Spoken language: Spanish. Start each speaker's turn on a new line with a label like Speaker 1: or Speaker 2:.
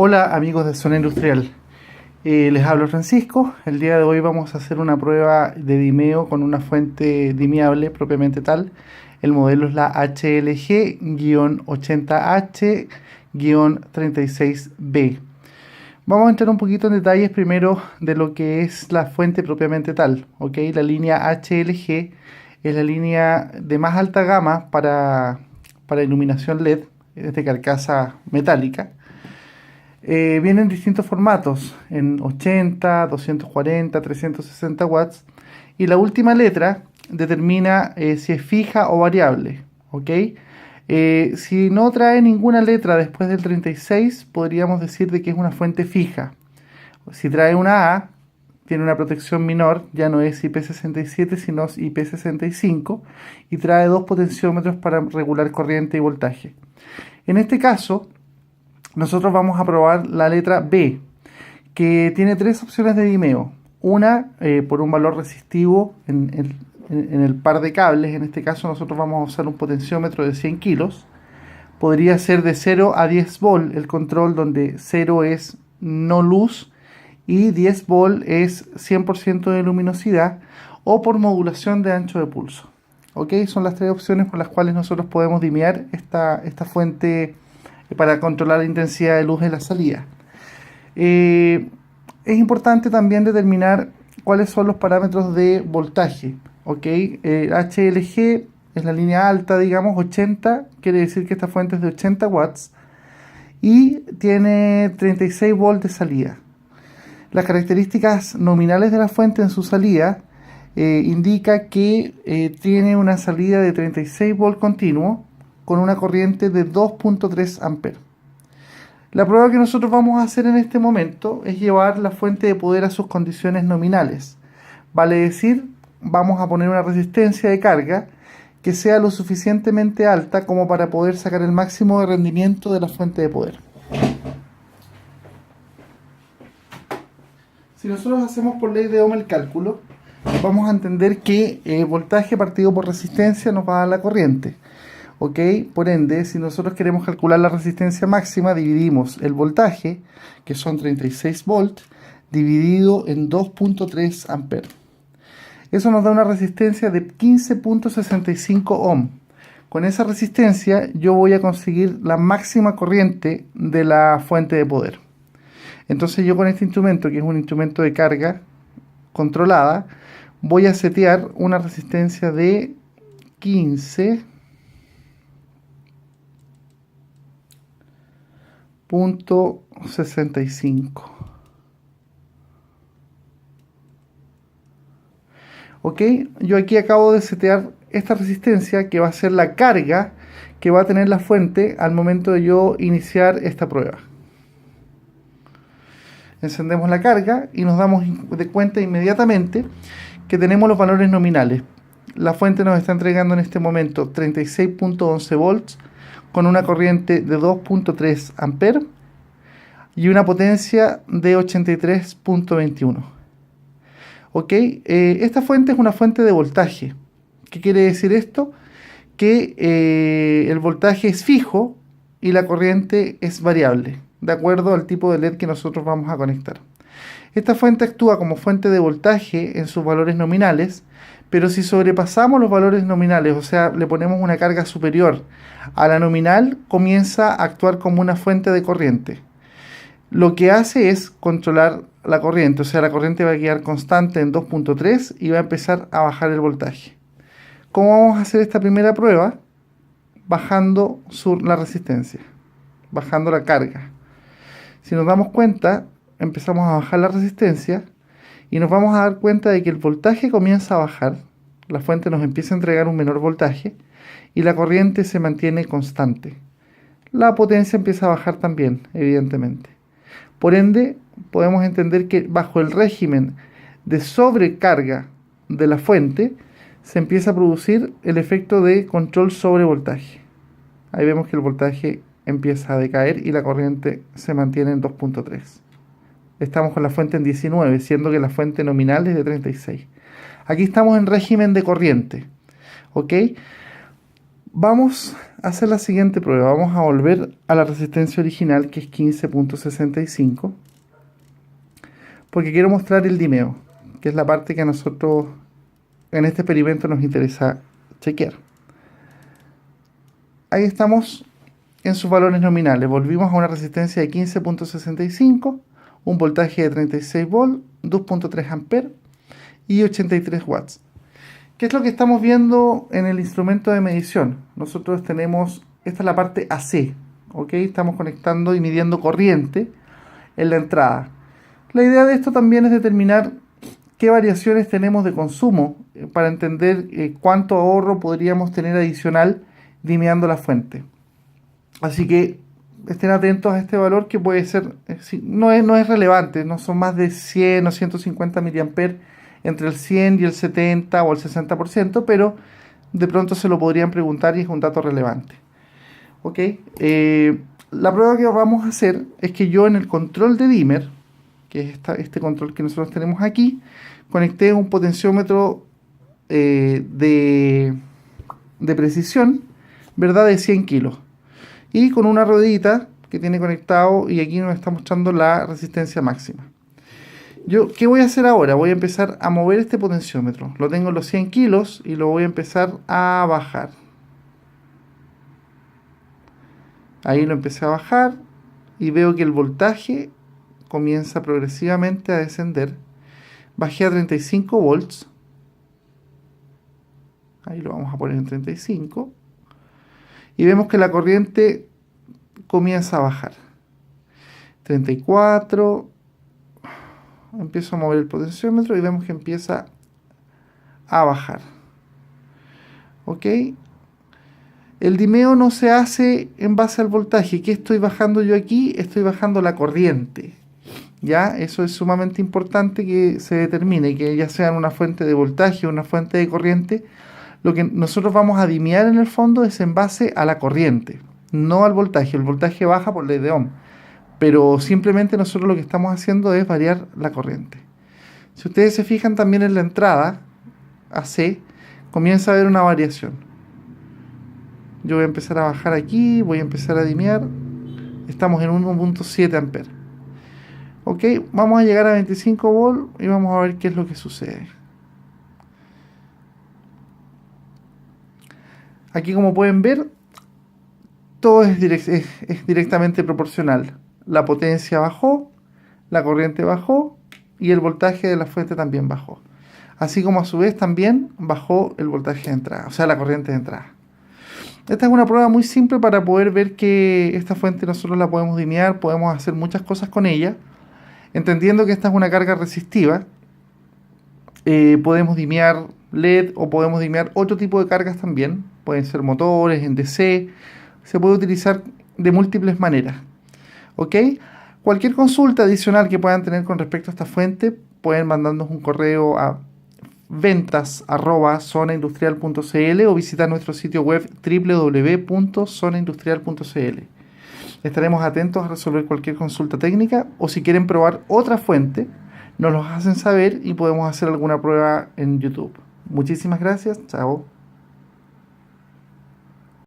Speaker 1: Hola amigos de Zona Industrial, les hablo Francisco. El día de hoy vamos a hacer una prueba de dimeo con una fuente dimeable propiamente tal. El modelo es la HLG-80H-36B. Vamos a entrar un poquito en detalles primero de lo que es la fuente propiamente tal. ¿Ok? La línea HLG es la línea de más alta gama para iluminación LED, es de carcasa metálica. Vienen en distintos formatos, en 80, 240, 360 watts, y la última letra determina si es fija o variable, ¿ok? Si no trae ninguna letra después del 36, podríamos decir de que es una fuente fija. Si trae una A, tiene una protección menor, ya no es IP67 sino IP65, y trae dos potenciómetros para regular corriente y voltaje. En este caso, nosotros vamos a probar la letra B, que tiene tres opciones de dimeo. Una por un valor resistivo en el par de cables. En este caso nosotros vamos a usar un potenciómetro de 100 kilos. Podría ser de 0 a 10 volt el control, donde 0 es no luz y 10 volt es 100% de luminosidad, o por modulación de ancho de pulso. ¿Ok? Son las tres opciones por las cuales nosotros podemos dimear esta fuente para controlar la intensidad de luz en la salida. Es importante también determinar cuáles son los parámetros de voltaje. ¿Ok? HLG es la línea alta, digamos, 80, quiere decir que esta fuente es de 80 watts y tiene 36 volts de salida. Las características nominales de la fuente en su salida indica que tiene una salida de 36 volts continuo con una corriente de 2.3 amperes. La prueba que nosotros vamos a hacer en este momento es llevar la fuente de poder a sus condiciones nominales. Vale decir, vamos a poner una resistencia de carga que sea lo suficientemente alta como para poder sacar el máximo de rendimiento de la fuente de poder. Si nosotros hacemos por ley de Ohm el cálculo, vamos a entender que voltaje partido por resistencia nos va a dar la corriente. ¿Ok? Por ende, si nosotros queremos calcular la resistencia máxima, dividimos el voltaje, que son 36 volts, dividido en 2.3 amperes. Eso nos da una resistencia de 15.65 ohm. Con esa resistencia yo voy a conseguir la máxima corriente de la fuente de poder. Entonces yo con este instrumento, que es un instrumento de carga controlada, voy a setear una resistencia de 15.65. Ok, yo aquí acabo de setear esta resistencia que va a ser la carga que va a tener la fuente al momento de yo iniciar esta prueba. Encendemos la carga y nos damos de cuenta inmediatamente que tenemos los valores nominales. La fuente nos está entregando en este momento 36.11 volts con una corriente de 2.3 amperes y una potencia de 83.21. ¿Ok? Esta fuente es una fuente de voltaje. ¿Qué quiere decir esto? Que el voltaje es fijo y la corriente es variable, de acuerdo al tipo de LED que nosotros vamos a conectar. Esta fuente actúa como fuente de voltaje en sus valores nominales, pero si sobrepasamos los valores nominales, o sea, le ponemos una carga superior a la nominal, comienza a actuar como una fuente de corriente. Lo que hace es controlar la corriente, o sea, la corriente va a quedar constante en 2.3 y va a empezar a bajar el voltaje. ¿Cómo vamos a hacer esta primera prueba? Bajando la resistencia, bajando la carga. Si nos damos cuenta, empezamos a bajar la resistencia y nos vamos a dar cuenta de que el voltaje comienza a bajar, la fuente nos empieza a entregar un menor voltaje y la corriente se mantiene constante. La potencia empieza a bajar también, evidentemente. Por ende, podemos entender que bajo el régimen de sobrecarga de la fuente se empieza a producir el efecto de control sobre voltaje. Ahí vemos que el voltaje empieza a decaer y la corriente se mantiene en 2.3. Estamos con la fuente en 19, siendo que la fuente nominal es de 36. Aquí estamos en régimen de corriente. ¿Ok? Vamos hacer la siguiente prueba. Vamos a volver a la resistencia original, que es 15.65, porque quiero mostrar el dimeo, que es la parte que a nosotros en este experimento nos interesa chequear. Ahí estamos en sus valores nominales. Volvimos a una resistencia de 15.65, un voltaje de 36 volts, 2.3 amperes y 83 watts. ¿Qué es lo que estamos viendo en el instrumento de medición? Nosotros tenemos, esta es la parte AC, ¿ok? Estamos conectando y midiendo corriente en la entrada. La idea de esto también es determinar qué variaciones tenemos de consumo para entender cuánto ahorro podríamos tener adicional dimeando la fuente. Así que estén atentos a este valor, que puede ser, no es relevante, no son más de 100 o 150 miliamperes, entre el 100 y el 70 o el 60%, pero de pronto se lo podrían preguntar y es un dato relevante. ¿Ok? La prueba que vamos a hacer es que yo en el control de dimmer, que es este control que nosotros tenemos aquí, conecté un potenciómetro de precisión, ¿verdad?, de 100 kilos. Y con una ruedita que tiene conectado, y aquí nos está mostrando la resistencia máxima. ¿Qué voy a hacer ahora? Voy a empezar a mover este potenciómetro. Lo tengo en los 100 kilos y lo voy a empezar a bajar. Ahí lo empecé a bajar y veo que el voltaje comienza progresivamente a descender. Bajé a 35 volts. Ahí lo vamos a poner en 35. Y vemos que la corriente comienza a bajar. 34. Empiezo a mover el potenciómetro y vemos que empieza a bajar. ¿Ok? El dimeo no se hace en base al voltaje. ¿Qué estoy bajando yo aquí? Estoy bajando la corriente. ¿Ya? Eso es sumamente importante que se determine, que ya sea una fuente de voltaje o una fuente de corriente. Lo que nosotros vamos a dimear en el fondo es en base a la corriente, no al voltaje. El voltaje baja por ley de Ohm, pero simplemente nosotros lo que estamos haciendo es variar la corriente. Si ustedes se fijan también en la entrada AC, comienza a haber una variación. Yo voy a empezar a bajar aquí, voy a empezar a dimear. Estamos en 1.7 amperes. Ok, vamos a llegar a 25 volts y vamos a ver qué es lo que sucede. Aquí, como pueden ver, todo es directamente proporcional. La potencia bajó, la corriente bajó y el voltaje de la fuente también bajó. Así como a su vez también bajó el voltaje de entrada, o sea, la corriente de entrada. Esta es una prueba muy simple para poder ver que esta fuente nosotros la podemos dimear, podemos hacer muchas cosas con ella. Entendiendo que esta es una carga resistiva, podemos dimear LED o podemos dimear otro tipo de cargas también. Pueden ser motores, en DC. Se puede utilizar de múltiples maneras. ¿Ok? Cualquier consulta adicional que puedan tener con respecto a esta fuente, pueden mandarnos un correo a ventas@zonaindustrial.cl o visitar nuestro sitio web www.zonaindustrial.cl. Estaremos atentos a resolver cualquier consulta técnica, o si quieren probar otra fuente, nos lo hacen saber y podemos hacer alguna prueba en YouTube. Muchísimas gracias. Chao.